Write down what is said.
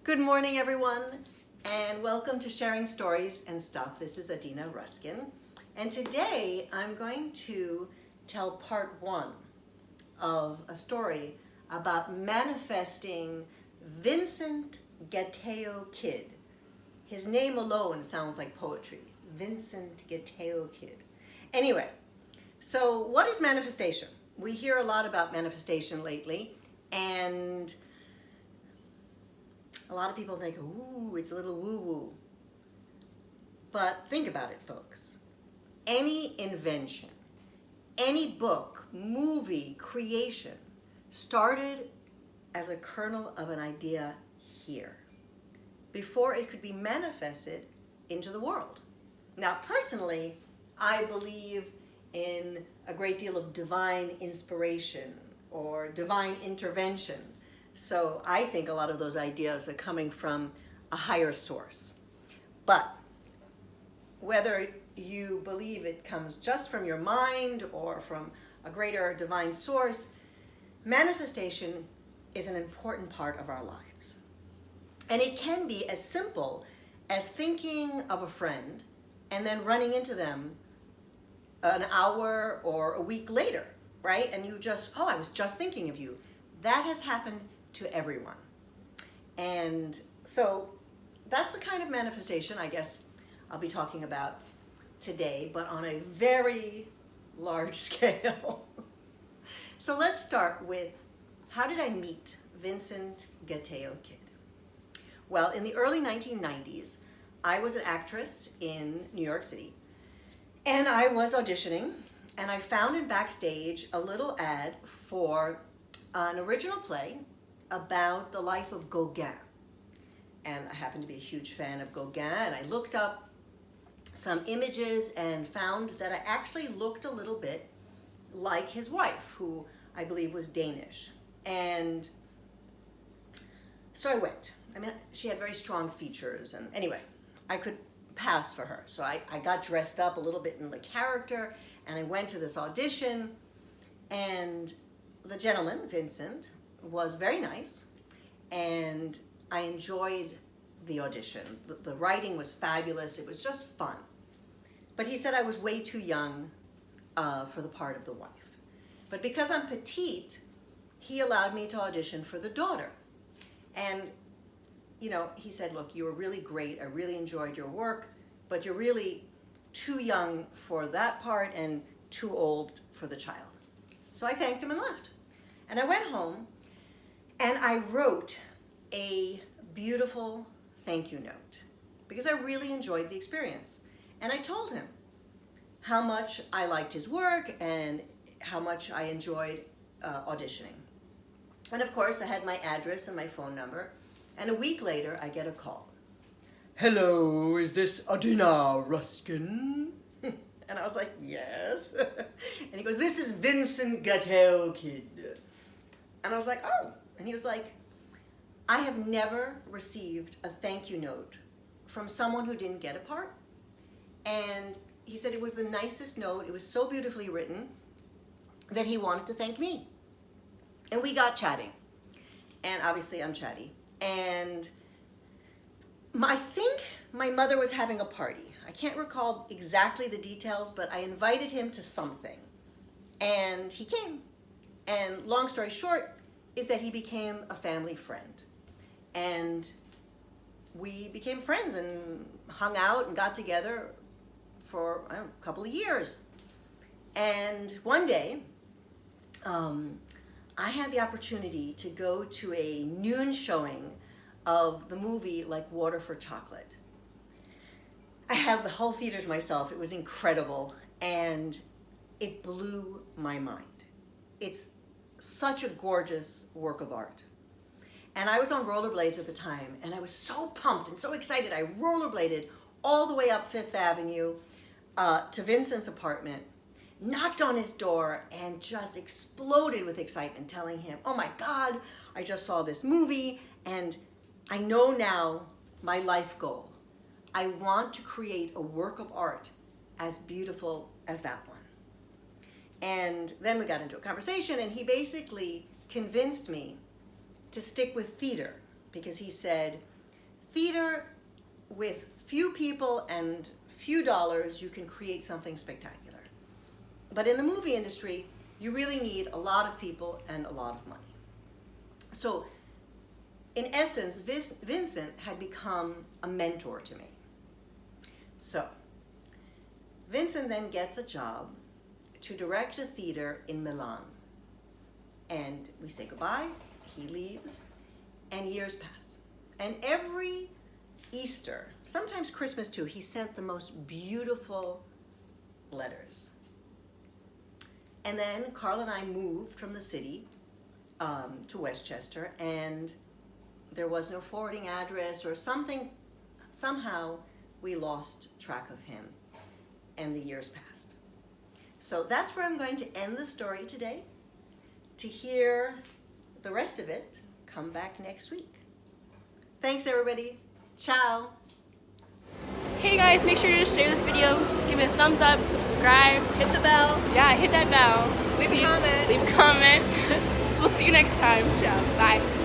Good morning, everyone, and welcome to Sharing Stories and Stuff. This is Adina Ruskin, and today I'm going to tell part one of a story about manifesting Vincent Gatteo Kid. His name alone sounds like poetry. Vincent Gatteo Kid. Anyway, so what is manifestation? We hear a lot about manifestation lately, and a lot of people think, ooh, it's a little woo-woo. But think about it, folks. Any invention, any book, movie, creation started as a kernel of an idea here before it could be manifested into the world. Now, personally, I believe in a great deal of divine inspiration or divine intervention. So I think a lot of those ideas are coming from a higher source. But whether you believe it comes just from your mind or from a greater divine source, manifestation is an important part of our lives. And it can be as simple as thinking of a friend and then running into them an hour or a week later, right? And you just, oh, I was just thinking of you. That has happened to everyone. And so that's the kind of manifestation I guess I'll be talking about today, but on a very large scale. So let's start with, how did I meet Vincent Gatteo Kid? Well, in the early 1990s, I was an actress in New York City, and I was auditioning, and I found in Backstage a little ad for an original play about the life of Gauguin. And I happen to be a huge fan of Gauguin, and I looked up some images and found that I actually looked a little bit like his wife, who I believe was Danish. And so I went. I mean, she had very strong features, and anyway, I could pass for her. So I got dressed up a little bit in the character, and I went to this audition, and the gentleman, Vincent, was very nice, and I enjoyed the audition. The writing was fabulous. It was just fun. But he said I was way too young for the part of the wife. But because I'm petite, he allowed me to audition for the daughter. And, you know, he said, look, you were really great. I really enjoyed your work, but you're really too young for that part and too old for the child. So I thanked him and left. And I went home, and I wrote a beautiful thank you note because I really enjoyed the experience. And I told him how much I liked his work and how much I enjoyed auditioning. And of course, I had my address and my phone number. And a week later, I get a call. Hello, is this Adina Ruskin? And I was like, yes. And he goes, this is Vincent Gatteo Kid. And I was like, oh. And he was like, I have never received a thank you note from someone who didn't get a part. And he said it was the nicest note. It was so beautifully written that he wanted to thank me. And we got chatting. And obviously I'm chatty. And I think my mother was having a party. I can't recall exactly the details, but I invited him to something. And he came. And long story short is that he became a family friend. And we became friends and hung out and got together for a couple of years. And one day, I had the opportunity to go to a noon showing of the movie Like Water for Chocolate. I had the whole theater to myself. It was incredible, and it blew my mind. It's such a gorgeous work of art. And I was on rollerblades at the time, and I was so pumped and so excited. I rollerbladed all the way up Fifth Avenue to Vincent's apartment, knocked on his door, and just exploded with excitement, telling him, oh my God, I just saw this movie, and I know now my life goal. I want to create a work of art as beautiful as that one. And then we got into a conversation, and he basically convinced me to stick with theater because he said, theater, with few people and few dollars, you can create something spectacular. But in the movie industry, you really need a lot of people and a lot of money. So, in essence, Vincent had become a mentor to me. So, Vincent then gets a job to direct a theater in Milan. And we say goodbye, he leaves, and years pass. And every Easter, sometimes Christmas too, he sent the most beautiful letters. And then Carl and I moved from the city to Westchester, and there was no forwarding address or something. Somehow we lost track of him, and the years passed. So that's where I'm going to end the story today. To hear the rest of it, come back next week. Thanks, everybody. Ciao. Hey guys, make sure to share this video, give it a thumbs up, subscribe, Hit the bell. yeah, hit that bell. Leave a comment. Leave a comment. We'll see you next time. Ciao. Bye.